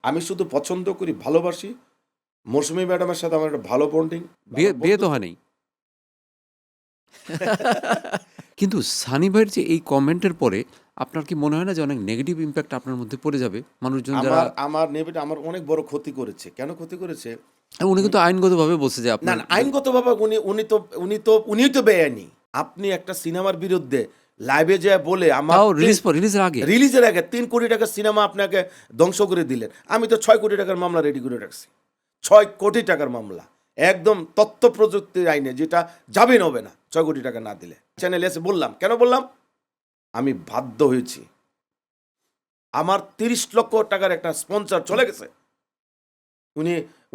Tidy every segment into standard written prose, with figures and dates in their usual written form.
আমি শুধু পছন্দ করি, ভালোবাসি। মৌসুমী ম্যাডামের সাথে আমার একটা ভালো বন্ডিং, ভালো বিয়ে তো বন্ধুত্ব। হয় নাই। কিন্তু সানি ভাইয়ের যে এই কমেন্টের পরে আপনার কি মনে হয় না যে অনেক নেগেটিভ ইম্প্যাক্ট আপনার মধ্যে পড়ে যাবে? মানুষজন যারা আমার নেভিটা আমার অনেক বড় ক্ষতি করেছে। কেন ক্ষতি করেছে? উনি উম কিন্তু আইনগতভাবে বলছে যে না, আপনার না, আইনগতভাবে উনিই তো বেআইনি। আপনি একটা সিনেমার বিরুদ্ধে লাইভে যেয়ে বলে আমার তাও রিলিজের আগে। রিলিজের আগে ৩ কোটি টাকার সিনেমা আপনাকে ধ্বংস করে দিলেন। আমি তো ৬ কোটি টাকার মামলা রেডি করে রাখছি। ৬ কোটি টাকার মামলা। একদম তথ্য প্রযুক্তির আইনে, যেটা জামিন হবে না ৬ কোটি টাকা না দিলে। চ্যানেলে এসে বললাম। কেন বললাম? আমি বাধ্য হয়েছি। আমার ৩০ লক্ষ টাকার একটা স্পন্সর চলে গেছে।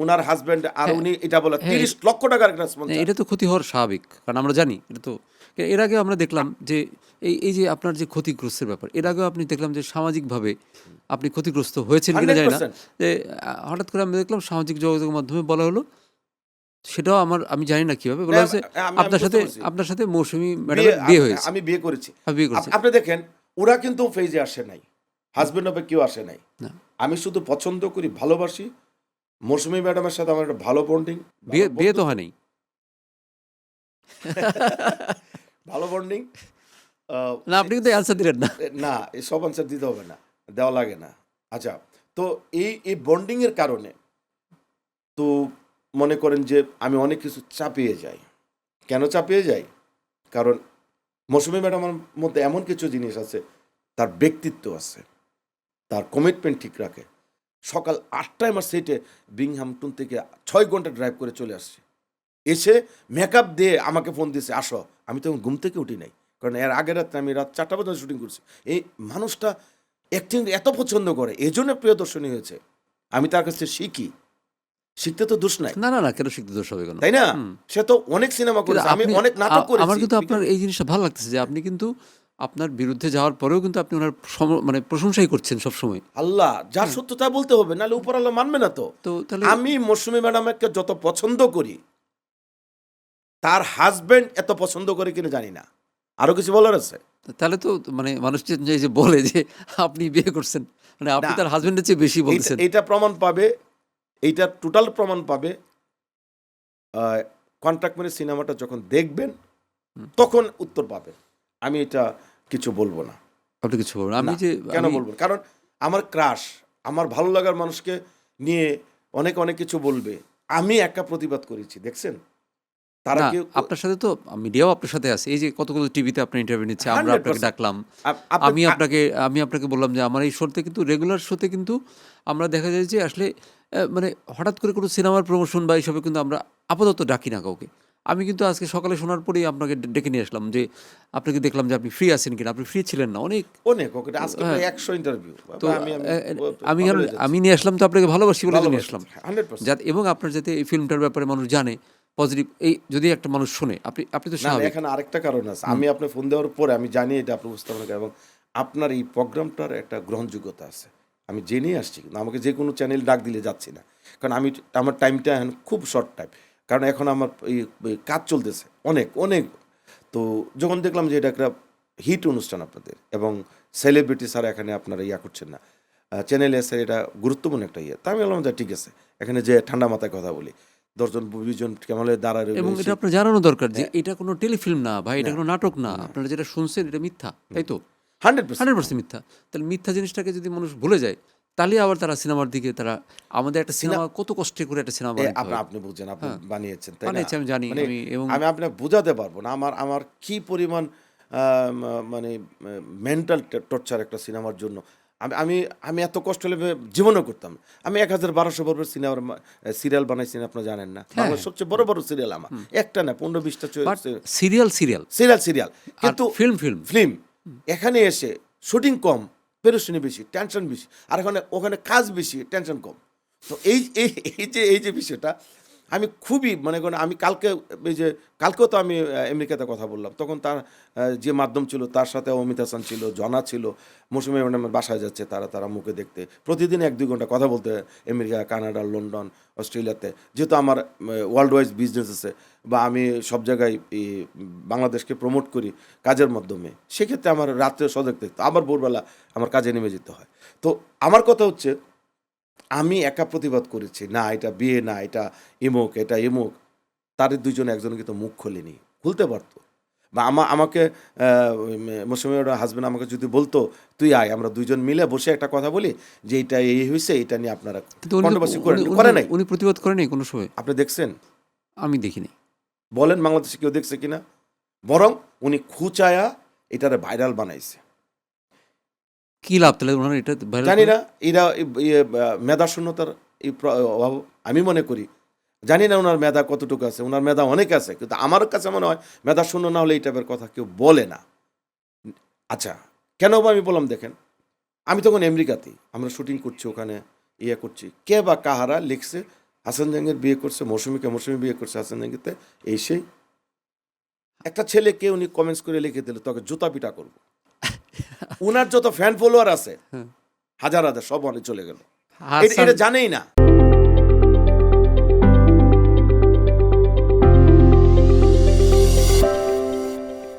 উনার হাসব্যান্ড আর হ্যাঁ, উনি এটা বলে হ্যাঁ, ৩০ লক্ষ টাকার একটা হ্যাঁ, স্পন্সর। এটা তো ক্ষতি হওয়ার স্বাভাবিক। কারণ আমরা জানি এটা তো এর আগেও আমরা দেখলাম যে এই যে আপনার যে ক্ষতিগ্রস্তের ব্যাপার, এর আগেও আপনি দেখলাম যে সামাজিকভাবে আপনি ক্ষতিগ্রস্ত হয়েছেন কিনা জানি না। 100%। যে হঠাৎ করে আমি দেখলাম সামাজিক যোগাযোগের মাধ্যমে বলা হলো, সেটাও আমি জানি না কিভাবে না, বলা হয়েছে, আমি বুঝতে পারছি। আপনার সাথে মৌসুমী বিয়ে ম্যাডামের বিয়ে হয়েছে। আমি বিয়ে করেছি। বিয়ে করেছে। আপনি দেখেন, ওরা কিন্তু ফেজে আসে নাই। হাসব্যান্ড হবে কেউ আসে নাই। না, আমি শুধু পছন্দ করি, ভালোবাসি। মৌসুমী ম্যাডামের সাথে আমার একটা ভালো বন্ডিং, ভালো বিয়ে তো বন্ধুত্ব। হয় নাই। ভালো বন্ডিং। না, আপনি কিন্তু অ্যান্সার দিলেন না। না, এসব আনসার দিতে হবে না, দেওয়া লাগে না। আচ্ছা, তো এই বন্ডিং এর কারণে তো মনে করেন যে আমি অনেক কিছু চাপিয়ে যাই। কেন চাপিয়ে যাই? কারণ মৌসুমী ম্যাডামের মধ্যে এমন কিছু জিনিস আছে, তার ব্যক্তিত্ব আছে, তার কমিটমেন্ট ঠিক রাখে। সকাল ৮টায় আমার সেটে বিংহামটন থেকে ৬ ঘন্টা ড্রাইভ করে চলে আসছে। এসে মেকআপ দিয়ে আমাকে ফোন দিয়েছে, আসো। আমি তখন ঘুম থেকে উঠি নাই, কারণ এর আগের রাত্রে আমি রাত ৪টা পর্যন্ত শুটিং করছি। এই মানুষটা অ্যাক্টিং এত পছন্দ করে, এই জন্য প্রিয়দর্শনী হয়েছে। আমি তার কাছে শিখি, শিখতে তো দোষ নাই, না, না, না, কেন শিখতে দোষ হবে কেন? তাই না? হুম। সে তো অনেক সিনেমা কিন্তু করেছে, আমি আপনি অনেক নাটক আমার করেছি। কিন্তু আপনার এই জিনিসটা ভালো লাগতেছে যে আপনি কিন্তু আপনার বিরুদ্ধে যাওয়ার পরেও কিন্তু আপনি ওনার মানে প্রশংসাই করছেন সবসময়। আল্লাহ যার হ্যাঁ। সত্য তা বলতে হবে, নাহলে উপর আল্লাহ মানবে না তো। তো তাহলে আমি মৌসুমী ম্যাডামকে যত পছন্দ করি, তার হাজবেন্ড এত পছন্দ করে কিনা জানি না। আরো কিছু বলার আছে? তাহলে তো মানে মানুষ যে বলে যে আপনি বিয়ে করছেন, মানে আপনি না, তার হাজবেন্ডের চেয়ে বেশি বলতেছেন। এইটা প্রমাণ পাবে, এইটা টোটাল প্রমাণ পাবে কন্ট্রাক্ট মেরে সিনেমাটা যখন দেখবেন, হুম। তখন উত্তর পাবেন। আমি এটা কিছু বলবো না। আপনি কিছু বলবেন? না, কেন বলবো? কারণ আমার ক্রাশ, আমার ভালো লাগার মানুষকে নিয়ে অনেক কিছু বলবে। আমি একা প্রতিবাদ করেছি, দেখছেন? তারা না, কেউ আপনার সাথে তো মিডিয়াও আপনার সাথে আছে। এই যে কতগুলো টিভিতে আপনার ইন্টারভিউ নিচ্ছে, আমরা আপনাকে 100%। ডাকলাম। আপনি আমি আপনাকে বললাম যে আমার এই শোতে কিন্তু রেগুলার শোতে কিন্তু আমরা দেখা যায় যে আসলে মানে হঠাৎ করে কোনো সিনেমার প্রমোশন বা এইসবে কিন্তু আমরা আপাতত ডাকি না কাউকে। আমি কিন্তু আজকে সকালে শোনার পরেই আপনাকে ডেকে নিয়ে আসলাম যে আপনাকে দেখলাম যে আপনি ফ্রি আছেন কিনা। আপনি ফ্রি ছিলেন না অনেক। অনেক ওকে আজকে হ্যাঁ, প্রায় ১০০ ইন্টারভিউ। তো আমি আমি আমি পাগল কেন হয়ে যাচ্ছি। আমি নিয়ে আসলাম, তো আপনাকে ভালোবাসি বলে তো নিয়ে ভালোবাসা আসলাম। 100%। যাতে এবং আপনার যাতে এই ফিল্মটার ব্যাপারে মানুষ জানে পজিটিভ, এই যদি একটা মানুষ শোনে, আপনি তো না, না, স্বাভাবিক। এখানে আরেকটা কারণ আছে। হুম। আমি আপনি ফোন দেওয়ার পরে আমি জানি এটা আপনি উপস্থাপনা করেন এবং আপনার এই প্রোগ্রামটার একটা গ্রহণযোগ্যতা আছে। আমি জেনেই আসছি। কিন্তু আমাকে যে কোনো চ্যানেল ডাক দিলে যাচ্ছি না। কারণ আমার টাইমটা এখন খুব শর্ট টাইম। কারণ এখন আমার এই কাজ চলতেছে অনেক। তো যখন দেখলাম যে এটা একটা হিট অনুষ্ঠান আপনাদের এবং সেলিব্রিটি ছাড়া এখানে আপনারা করছেন না। চ্যানেলে এসে এটা গুরুত্বপূর্ণ একটা তা আমি বললাম যে ঠিক আছে। এখানে যে ঠান্ডা মাথায় কথা বলি। ১০ জন ২০ জন কেমন দাঁড়ায় রইল এবং এসে। এটা আপনার জানানো দরকার যে হ্যাঁ, এটা কোনো টেলিফিল্ম না ভাই, এটা না, কোনো নাটক না। না। আপনারা যেটা শুনছেন এটা মিথ্যা, তাই তো? 100%। 100% মিথ্যা। তাহলে মিথ্যা জিনিসটাকে যদি মানুষ ভুলে যায়, তাহলে আবার তারা সিনেমার দিকে আমাদের একটা সিনা সিনেমা কত কষ্টে করে একটা সিনেমা বানাইতে হয়। আপনি বুঝছেন, আপনি হ্যাঁ, বানিয়েছেন, তাই না? বানিয়েছি আমি জানি মানে এবং আমি আপনাকে বোঝাতে পারবো না। আমার কি পরিমাণ মানে মেন্টাল টর্চার একটা সিনেমার জন্য। আমি আমি আমি এত কষ্ট হলে জীবনেও করতাম না। আমি ১,১২০০ পর্বের সিরিয়াল বানাইছি, আপনারা জানেন না? হ্যাঁ, বাংলার হ্যাঁ। সবচেয়ে বড় সিরিয়াল আমার। একটা না ১৫-২০টা বাট সিরিয়াল সিরিয়াল। আর কিন্তু ফিল্ম। ফিল্ম এখানে এসে শুটিং কম, পেরেশানি বেশি, টেনশন বেশি। আর ওখানে কাজ বেশি, টেনশন কম। তো এই যে বিষয়টা আমি খুবই মনে করেন, আমি কালকেও তো আমি আমেরিকাতে কথা বললাম। তখন তার যে মাধ্যম ছিল তার সাথে অমিত হাসান ছিল, জনা ছিল, মৌসুমী ম্যাডামের বাসায় যাচ্ছে তারা মুখে দেখতে। প্রতিদিন ১-২ ঘন্টা কথা বলতে আমেরিকা, কানাডা, লন্ডন, অস্ট্রেলিয়াতে। যেহেতু আমার ওয়ার্ল্ড ওয়াইজ বিজনেস আছে বা আমি সব জায়গায় বাংলাদেশকে প্রমোট করি কাজের মাধ্যমে। সেক্ষেত্রে আমার রাত্রে সজাগ থাকতে, আবার ভোরবেলা আমার কাজে নেমে যেতে হয়। তো আমার কথা হচ্ছে আমি একা প্রতিবাদ করেছি, না এটা বিয়ে না, এটা এমুক, এটা এমুক। তাদের দুইজন একজন কিন্তু মুখ খোলেনি, খুলতে পারতো। বা আমাকে মৌসুমীর হাজবেন্ড আমাকে যদি বলতো, তুই আয় আমরা দুইজন মিলে বসে একটা কথা বলি যে এটা এই হয়েছে, এটা নিয়ে আপনারা কিন্তু উনি তো কন্ট্রোভার্সি করেন, উনি করে উনি নাই। উনি প্রতিবাদ করেনি কোনো সময়? আপনি দেখছেন? আমি দেখিনি। বলেন বাংলাদেশে কেউ দেখছে কিনা? বরং উনি খুচায়া এটারে ভাইরাল বানাইছে। কি লাভ তাহলে ওনার এটা ভাইরাল জানি করে? না এরা মেধা শূন্যতার অভাব আমি মনে করি। জানি না ওনার মেধা কতটুকু আছে, ওনার মেধা অনেক আছে, কিন্তু আমার কাছে মনে হয় মেধা শূন্য না হলে এই টাইপের কথা কেউ বলে না। আচ্ছা, কেন বা আমি বললাম দেখেন, আমি তখন আমেরিকাতেই, আমরা শুটিং করছি ওখানে, ইয়ে করছি, কে বা কাহারা লিখছে হাসান জাহাঙ্গীর বিয়ে করছে মৌসুমীকে, মৌসুমী বিয়ে করছে হাসান জাহাঙ্গীরতে, এই সেই একটা ছেলেকে উনি কমেন্টস করে লিখে দিল তোকে জুতা পিটা করবো। উনার যত ফ্যান ফলোয়ার আছে হ্যাঁ। হাজার হাজার সব অনেক চলে গেল, হাসান এটা জানেই না।